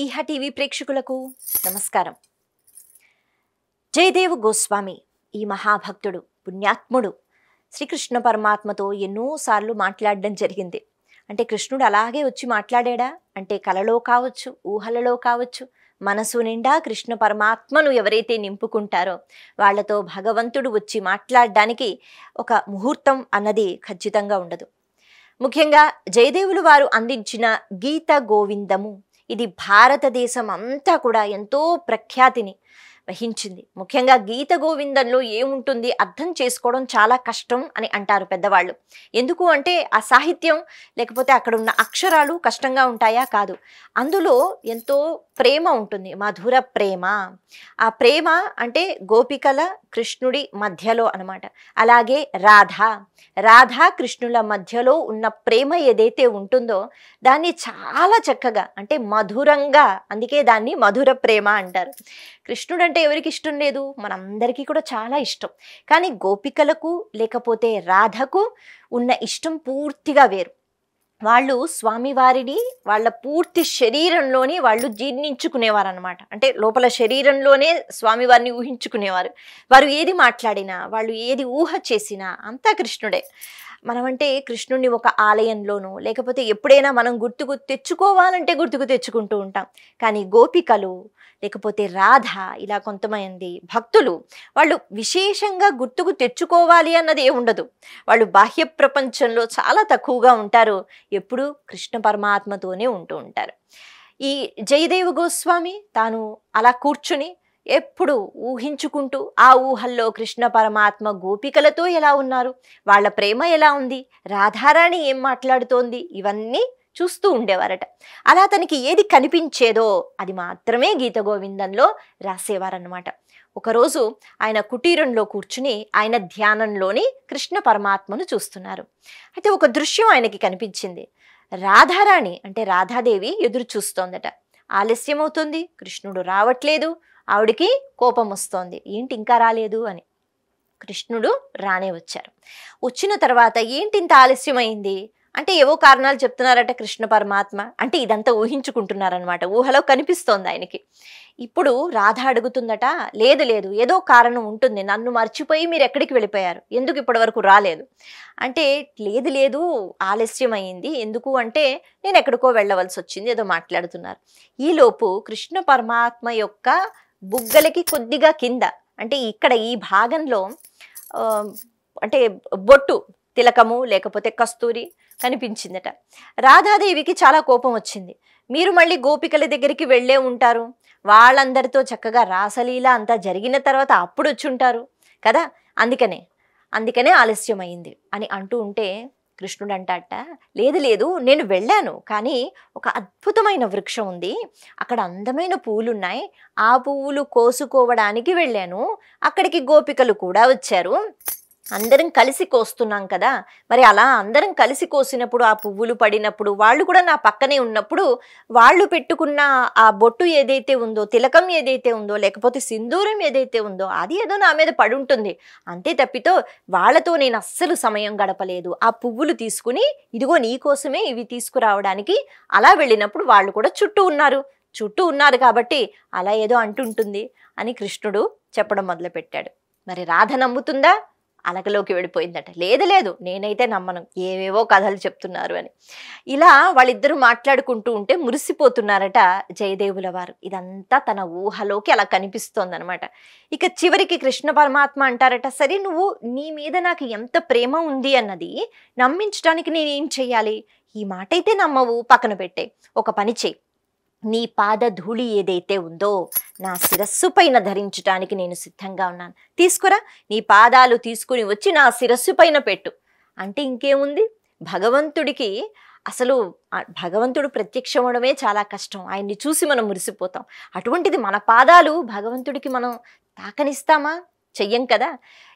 ఈహ TV ప్రేక్షకులకు నమస్కారం. జయదేవ్ గోస్వామి ఈ మహాభక్తుడు, పుణ్యాత్ముడు శ్రీకృష్ణ పరమాత్మతో ఎన్నోసార్లు మాట్లాడడం జరిగింది. అంటే కృష్ణుడు అలాగే వచ్చి మాట్లాడా అంటే కలలో కావచ్చు, ఊహలలో కావచ్చు, మనసు నిండా కృష్ణ పరమాత్మను ఎవరైతే నింపుకుంటారో వాళ్లతో భగవంతుడు వచ్చి మాట్లాడడానికి ఒక ముహూర్తం అన్నది ఖచ్చితంగా ఉండదు. ముఖ్యంగా జయదేవులు వారు అందించిన గీత గోవిందము ఇది భారతదేశం అంతా కూడా ఎంతో ప్రఖ్యాతిని వహించింది. ముఖ్యంగా గీత గోవిందంలో ఏముంటుంది అర్థం చేసుకోవడం చాలా కష్టం అని అంటారు పెద్దవాళ్ళు. ఎందుకు అంటే ఆ సాహిత్యం లేకపోతే అక్కడ ఉన్న అక్షరాలు కష్టంగా ఉంటాయా? కాదు, అందులో ఎంతో ప్రేమ ఉంటుంది, మధుర ప్రేమ. ఆ ప్రేమ అంటే గోపికల కృష్ణుడి మధ్యలో అన్నమాట. అలాగే రాధా కృష్ణుల మధ్యలో ఉన్న ప్రేమ ఏదైతే ఉంటుందో దాన్ని చాలా చక్కగా అంటే మధురంగా, అందుకే దాన్ని మధుర ప్రేమ అంటారు. కృష్ణుడు అంటే ఎవరికి ఇష్టం లేదు? మనందరికీ కూడా చాలా ఇష్టం. కానీ గోపికలకు లేకపోతే రాధకు ఉన్న ఇష్టం పూర్తిగా వేరు. వాళ్ళు స్వామివారిని వాళ్ళ పూర్తి శరీరంలోని వాళ్ళు జీర్ణించుకునేవారు అనమాట. అంటే లోపల శరీరంలోనే స్వామివారిని ఊహించుకునేవారు. వారు ఏది మాట్లాడినా, వాళ్ళు ఏది ఊహ చేసినా అంతా కృష్ణుడే. మనమంటే కృష్ణుడిని ఒక ఆలయంలోనో లేకపోతే ఎప్పుడైనా మనం గుర్తుకు తెచ్చుకోవాలంటే గుర్తుకు తెచ్చుకుంటూ ఉంటాం. కానీ గోపికలు లేకపోతే రాధ ఇలా కొంతమంది భక్తులు వాళ్ళు విశేషంగా గుర్తుకు తెచ్చుకోవాలి అన్నది ఏ ఉండదు. వాళ్ళు బాహ్య ప్రపంచంలో చాలా తక్కువగా ఉంటారు, ఎప్పుడూ కృష్ణ పరమాత్మతోనే ఉంటూ ఉంటారు. ఈ జయదేవ గోస్వామి తాను అలా కూర్చుని ఎప్పుడు ఊహించుకుంటూ ఆ ఊహల్లో కృష్ణ పరమాత్మ గోపికలతో ఎలా ఉన్నారు, వాళ్ళ ప్రేమ ఎలా ఉంది, రాధారాణి ఏం మాట్లాడుతోంది, ఇవన్నీ చూస్తూ ఉండేవారట. అలా తనకి ఏది కనిపించేదో అది మాత్రమే గీత గోవిందంలో రాసేవారన్నమాట. ఒకరోజు ఆయన కుటీరంలో కూర్చుని ఆయన ధ్యానంలోని కృష్ణ పరమాత్మను చూస్తున్నారు. అయితే ఒక దృశ్యం ఆయనకి కనిపించింది. రాధారాణి అంటే రాధాదేవి ఎదురు చూస్తోందట. ఆలస్యం అవుతుంది, కృష్ణుడు రావట్లేదు. ఆవిడికి కోపం వస్తోంది, ఏంటి ఇంకా రాలేదు అని. కృష్ణుడు రానే వచ్చారు. వచ్చిన తర్వాత ఏంటి ఇంత ఆలస్యమైంది అంటే ఏవో కారణాలు చెప్తున్నారట కృష్ణ పరమాత్మ. అంటే ఇదంతా ఊహించుకుంటున్నారనమాట, ఊహలో కనిపిస్తోంది ఆయనకి. ఇప్పుడు రాధ అడుగుతుందట, లేదు ఏదో కారణం ఉంటుంది, నన్ను మర్చిపోయి మీరు ఎక్కడికి వెళ్ళిపోయారు, ఎందుకు ఇప్పటి వరకు రాలేదు అంటే, లేదు ఆలస్యం అయింది, ఎందుకు అంటే నేను ఎక్కడికో వెళ్ళవలసి వచ్చింది, ఏదో మాట్లాడుతున్నారు. ఈలోపు కృష్ణ పరమాత్మ యొక్క బుగ్గలకి కొద్దిగా కింద అంటే ఇక్కడ ఈ భాగంలో అంటే బొట్టు తిలకము లేకపోతే కస్తూరి కనిపించిందట. రాధాదేవికి చాలా కోపం వచ్చింది. మీరు మళ్ళీ గోపికల దగ్గరికి వెళ్ళే ఉంటారు, వాళ్ళందరితో చక్కగా రాసలీల అంతా జరిగిన తర్వాత అప్పుడు వచ్చి ఉంటారు కదా, అందుకనే ఆలస్యం అయింది అని అంటూ ఉంటే కృష్ణుడు అంటాట, లేదు నేను వెళ్ళాను, కానీ ఒక అద్భుతమైన వృక్షం ఉంది, అక్కడ అందమైన పువ్వులున్నాయి, ఆ పువ్వులు కోసుకోవడానికి వెళ్ళాను, అక్కడికి గోపికలు కూడా వచ్చారు, అందరం కలిసి కోస్తున్నాం కదా, మరి అలా అందరం కలిసి కోసినప్పుడు ఆ పువ్వులు పడినప్పుడు వాళ్ళు కూడా నా పక్కనే ఉన్నప్పుడు వాళ్ళు పెట్టుకున్న ఆ బొట్టు ఏదైతే ఉందో, తిలకం ఏదైతే ఉందో లేకపోతే సింధూరం ఏదైతే ఉందో అది ఏదో నా మీద పడి ఉంటుంది, అంతే తప్పితో వాళ్ళతో నేను అస్సలు సమయం గడపలేదు. ఆ పువ్వులు తీసుకుని ఇదిగో నీ కోసమే ఇవి తీసుకురావడానికి అలా వెళ్ళినప్పుడు వాళ్ళు కూడా చుట్టూ ఉన్నారు కాబట్టి అలా ఏదో అంటుంటుంది అని కృష్ణుడు చెప్పడం మొదలుపెట్టాడు. మరి రాధ నమ్ముతుందా? అలకలోకి వెళ్ళిపోయిందట. లేదు నేనైతే నమ్మను, ఏవేవో కథలు చెప్తున్నారు అని. ఇలా వాళ్ళిద్దరూ మాట్లాడుకుంటూ ఉంటే మురిసిపోతున్నారట జయదేవుల వారు. ఇదంతా తన ఊహలోకి అలా కనిపిస్తోందనమాట. ఇక చివరికి కృష్ణ పరమాత్మ అంటారట, సరే నువ్వు నీ మీద నాకు ఎంత ప్రేమ ఉంది అన్నది నమ్మించడానికి నేనేం చెయ్యాలి? ఈ మాట అయితే నమ్మవు, పక్కన పెట్టే, ఒక పని చెయ్యి, నీ పాద ధూళి ఏదైతే ఉందో నా శిరస్సు పైన ధరించడానికి నేను సిద్ధంగా ఉన్నాను, తీసుకురా, నీ పాదాలు తీసుకుని వచ్చి నా శిరస్సు పైన పెట్టు అంటే ఇంకేముంది. భగవంతుడికి అసలు భగవంతుడు ప్రత్యక్షమవడమే చాలా కష్టం, ఆయన్ని చూసి మనం మురిసిపోతాం. అటువంటిది మన పాదాలు భగవంతుడికి మనం తాకనిస్తామా? చెయ్యం కదా.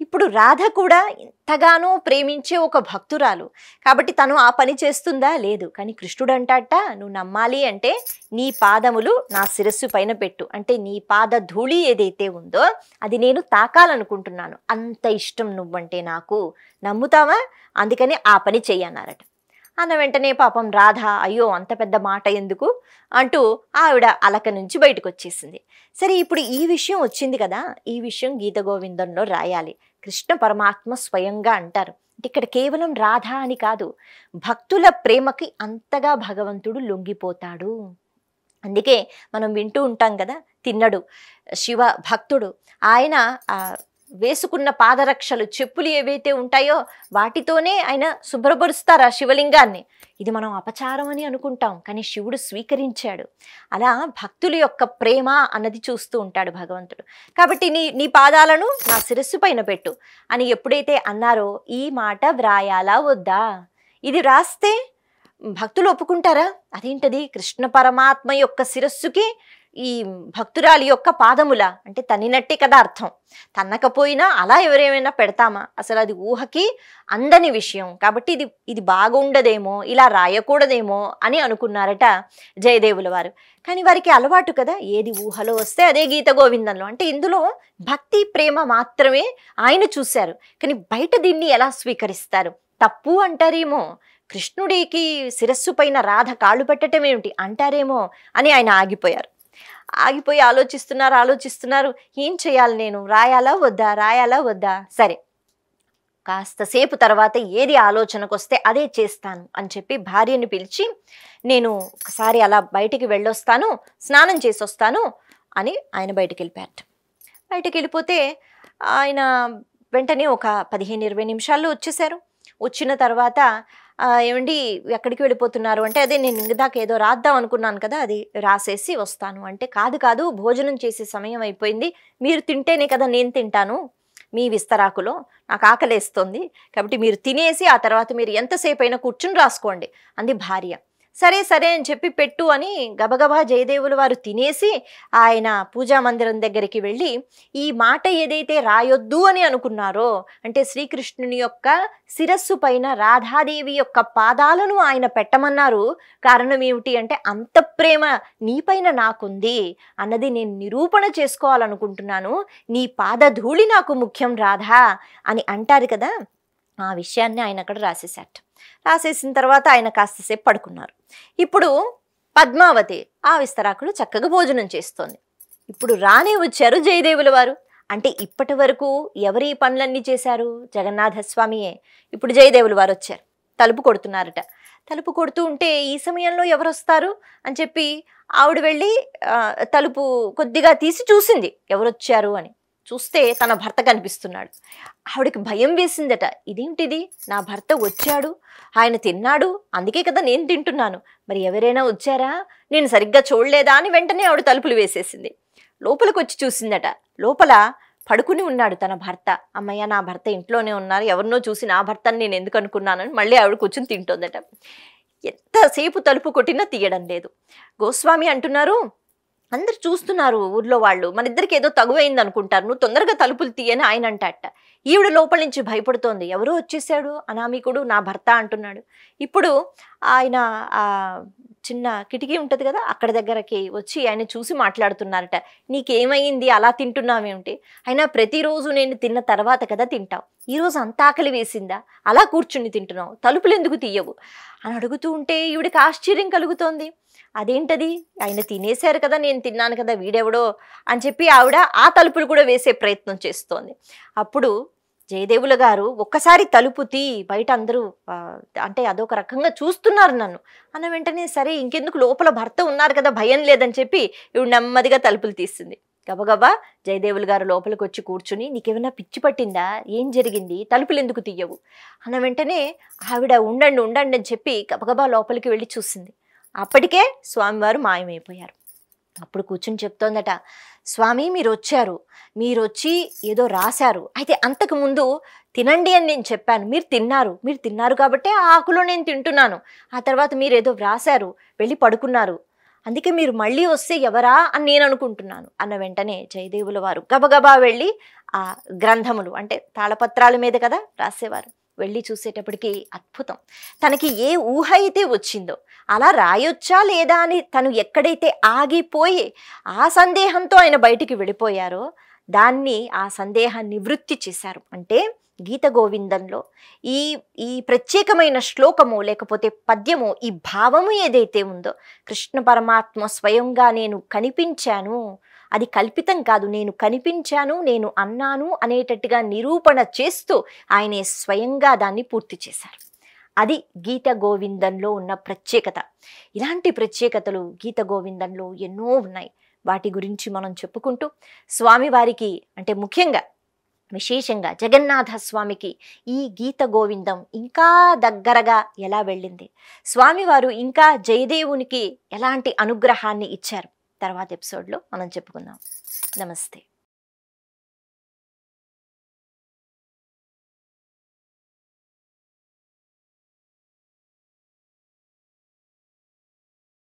ఇప్పుడు రాధ కూడా ఎంతగానో ప్రేమించే ఒక భక్తురాలు కాబట్టి తను ఆ పని చేస్తుందా? లేదు. కానీ కృష్ణుడు అంటాట, నువ్వు నమ్మాలి అంటే నీ పాదములు నా శిరస్సు పైన పెట్టు అంటే నీ పాద ధూళి ఏదైతే ఉందో అది నేను తాకాలనుకుంటున్నాను, అంత ఇష్టం నువ్వంటే నాకు, నమ్ముతావా? అందుకని ఆ పని చెయ్యన్నారట. అన్న వెంటనే పాపం రాధ అయ్యో అంత పెద్ద మాట ఎందుకు అంటూ ఆవిడ అలక నుంచి బయటకు వచ్చేసింది. సరే ఇప్పుడు ఈ విషయం వచ్చింది కదా, ఈ విషయం గీత గోవిందంలో రాయాలి. కృష్ణ పరమాత్మ స్వయంగా అంటారు, అంటే ఇక్కడ కేవలం రాధ అని కాదు, భక్తుల ప్రేమకి అంతగా భగవంతుడు లొంగిపోతాడు. అందుకే మనం వింటూ ఉంటాం కదా, తిన్నడు శివ భక్తుడు, ఆయన వేసుకున్న పాదరక్షలు చెప్పులు ఏవైతే ఉంటాయో వాటితోనే ఆయన శుభ్రపరుస్తారు ఆ శివలింగాన్ని. ఇది మనం అపచారం అని అనుకుంటాం, కానీ శివుడు స్వీకరించాడు. అలా భక్తుల యొక్క ప్రేమ అన్నది చూస్తూ ఉంటాడు భగవంతుడు. కాబట్టి నీ పాదాలను నా శిరస్సు పైన పెట్టు అని ఎప్పుడైతే అన్నారో, ఈ మాట వ్రాయాలా వద్దా? ఇది రాస్తే భక్తులు ఒప్పుకుంటారా? అదేంటది, కృష్ణ పరమాత్మ యొక్క శిరస్సుకి ఈ భక్తురాలి యొక్క పాదముల అంటే తన్నినట్టే కదా అర్థం. తన్నకపోయినా అలా ఎవరేమైనా పెడతామా? అసలు అది ఊహకి అందని విషయం. కాబట్టి ఇది బాగుండదేమో, ఇలా రాయకూడదేమో అని అనుకున్నారట జయదేవుల వారు. కానీ వారికి అలవాటు కదా, ఏది ఊహలో వస్తే అదే గీత గోవిందంలో. అంటే ఇందులో భక్తి ప్రేమ మాత్రమే ఆయన చూశారు, కానీ బయట దీన్ని ఎలా స్వీకరిస్తారు? తప్పు అంటారేమో, కృష్ణుడికి శిరస్సు పైన రాధ కాళ్ళు పెట్టడం ఏమిటి అంటారేమో అని ఆయన ఆగిపోయి ఆలోచిస్తున్నారు. ఏం చేయాలి, నేను రాయాలా వద్దా? సరే కాస్తసేపు తర్వాత ఏది ఆలోచనకు వస్తే అదే చేస్తాను అని చెప్పి భార్యను పిలిచి, నేను ఒకసారి అలా బయటికి వెళ్ళొస్తాను, స్నానం చేసొస్తాను అని ఆయన బయటికి వెళ్ళిపోయారట. బయటికి వెళ్ళిపోతే ఆయన వెంటనే ఒక 15-20 నిమిషాల్లో వచ్చేసారు. వచ్చిన తర్వాత ఏమండి ఎక్కడికి వెళ్ళిపోతున్నారు అంటే, అదే నేను ఇందాక ఏదో రాద్దాం అనుకున్నాను కదా, అది రాసేసి వస్తాను అంటే, కాదు భోజనం చేసే సమయం అయిపోయింది, మీరు తింటేనే కదా నేను తింటాను మీ విస్తరాకులో, నాకు ఆకలేస్తుంది, కాబట్టి మీరు తినేసి ఆ తర్వాత మీరు ఎంతసేపు అయినా కూర్చుని రాసుకోండి అంది భార్య. సరే అని చెప్పి పెట్టు అని గబగబా జయదేవుల వారు తినేసి ఆయన పూజా మందిరం దగ్గరికి వెళ్ళి, ఈ మాట ఏదైతే రాయొద్దు అని అనుకున్నారో, అంటే శ్రీకృష్ణుని యొక్క శిరస్సు పైన రాధాదేవి యొక్క పాదాలను ఆయన పెట్టమన్నారు. కారణం ఏమిటి అంటే, అంత ప్రేమ నీపైన నాకుంది అన్నది నేను నిరూపణ చేసుకోవాలనుకుంటున్నాను, నీ పాదధూళి నాకు ముఖ్యం రాధా అని అంటారు కదా. ఆ విషయాన్ని ఆయన అక్కడ రాసేసిన తర్వాత ఆయన కాస్తసేపు పడుకున్నారు. ఇప్పుడు పద్మావతి ఆ విస్తరాకులు చక్కగా భోజనం చేస్తోంది. ఇప్పుడు రానే వచ్చారు జయదేవుల వారు. అంటే ఇప్పటి వరకు ఎవరి పనులన్నీ చేశారు? జగన్నాథస్వామియే. ఇప్పుడు జయదేవుల వారు వచ్చారు, తలుపు కొడుతున్నారట. తలుపు కొడుతూ ఉంటే ఈ సమయంలో ఎవరు వస్తారు అని చెప్పి ఆవిడ వెళ్ళి తలుపు కొద్దిగా తీసి చూసింది ఎవరొచ్చారు అని. చూస్తే తన భర్త కనిపిస్తున్నాడు. ఆవిడకి భయం వేసిందట, ఇదేంటిది, నా భర్త వచ్చాడు, ఆయన తిన్నాడు, అందుకే కదా నేను తింటున్నాను, మరి ఎవరైనా వచ్చారా, నేను సరిగ్గా చూడలేదా అని వెంటనే ఆవిడ తలుపులు వేసేసింది. లోపలికి వచ్చి చూసిందట, లోపల పడుకుని ఉన్నాడు తన భర్త. అమ్మయ్య, నా భర్త ఇంట్లోనే ఉన్నారు, ఎవరినో చూసి నా భర్తని నేను ఎందుకు అనుకున్నానని మళ్ళీ ఆవిడ కూర్చుని తింటోందట. ఎంతసేపు తలుపు కొట్టినా తీయడం లేదు. గోస్వామి అంటున్నారు, అందరు చూస్తున్నారు ఊర్లో వాళ్ళు, మన ఇద్దరికి ఏదో తగువైంది అనుకుంటారు, నువ్వు తొందరగా తలుపులు తీయని ఆయన అంటాట. ఈవిడ లోపల నుంచి భయపడుతోంది, ఎవరో వచ్చేసాడు అనామికుడు నా భర్త అంటున్నాడు. ఇప్పుడు ఆయన ఆ చిన్న కిటికీ ఉంటుంది కదా, అక్కడ దగ్గరకి వచ్చి ఆయన చూసి మాట్లాడుతున్నారట. నీకేమైంది, అలా తింటున్నావేమిటి, అయినా ప్రతిరోజు నేను తిన్న తర్వాత కదా తింటావు, ఈరోజు అంత ఆకలి వేసిందా, అలా కూర్చుని తింటున్నావు, తలుపులు ఎందుకు తీయవు అని అడుగుతూ ఉంటే ఈవిడికి ఆశ్చర్యం కలుగుతోంది. అదేంటది, ఆయన తినేశారు కదా, నేను తిన్నాను కదా, వీడెవడో అని చెప్పి ఆవిడ ఆ తలుపులు కూడా వేసే ప్రయత్నం చేస్తోంది. అప్పుడు జయదేవుల గారు ఒక్కసారి తలుపు తీ, బయట అందరూ అంటే అదొక రకంగా చూస్తున్నారు నన్ను అన్న వెంటనే, సరే ఇంకెందుకు, లోపల భర్త ఉన్నారు కదా, భయం లేదని చెప్పి ఇవి నెమ్మదిగా తలుపులు తీసింది. గబగబా జయదేవులు గారు లోపలికి వచ్చి కూర్చుని, నీకేమైనా పిచ్చి పట్టిందా, ఏం జరిగింది, తలుపులు ఎందుకు తీయవు అన్న వెంటనే ఆవిడ ఉండండి అని చెప్పి గబగబా లోపలికి వెళ్ళి చూసింది. అప్పటికే స్వామివారు మాయమైపోయారు. అప్పుడు కూర్చుని చెప్తోందట, స్వామి మీరు వచ్చి ఏదో రాశారు, అయితే అంతకుముందు తినండి అని నేను చెప్పాను, మీరు తిన్నారు కాబట్టి ఆ ఆకులో నేను తింటున్నాను, ఆ తర్వాత మీరు ఏదో వ్రాశారు, వెళ్ళి పడుకున్నారు, అందుకే మీరు మళ్ళీ వస్తే ఎవరా అని నేను అనుకుంటున్నాను అన్న వెంటనే జయదేవుల వారు గబగబా వెళ్ళి ఆ గ్రంథములు అంటే తాళపత్రాల మీద కదా రాసేవారు, వెళ్ళి చూసేటప్పటికి అద్భుతం. తనకి ఏ ఊహ అయితే వచ్చిందో అలా రాయొచ్చా లేదా అని తను ఎక్కడైతే ఆగిపోయి ఆ సందేహంతో ఆయన బయటికి వెళ్ళిపోయారో దాన్ని ఆ సందేహాన్ని నివృత్తి చేశారు. అంటే గీత గోవిందంలో ఈ ఈ ప్రత్యేకమైన శ్లోకము లేకపోతే పద్యము, ఈ భావము ఏదైతే ఉందో, కృష్ణ పరమాత్మ స్వయంగా నేను కనిపించాను, అది కల్పితం కాదు, నేను కనిపించాను, నేను అన్నాను అనేటట్టుగా నిరూపణ చేస్తూ ఆయనే స్వయంగా దాన్ని పూర్తి చేశారు. అది గీత గోవిందంలో ఉన్న ప్రత్యేకత. ఇలాంటి ప్రత్యేకతలు గీత గోవిందంలో ఎన్నో ఉన్నాయి. వాటి గురించి మనం చెప్పుకుంటూ స్వామివారికి అంటే ముఖ్యంగా విశేషంగా జగన్నాథ స్వామికి ఈ గీత గోవిందం ఇంకా దగ్గరగా ఎలా వెళ్ళింది, స్వామివారు ఇంకా జయదేవునికి ఎలాంటి అనుగ్రహాన్ని ఇచ్చారు, తర్వాత ఎపిసోడ్లో మనం చెప్పుకుందాం. నమస్తే.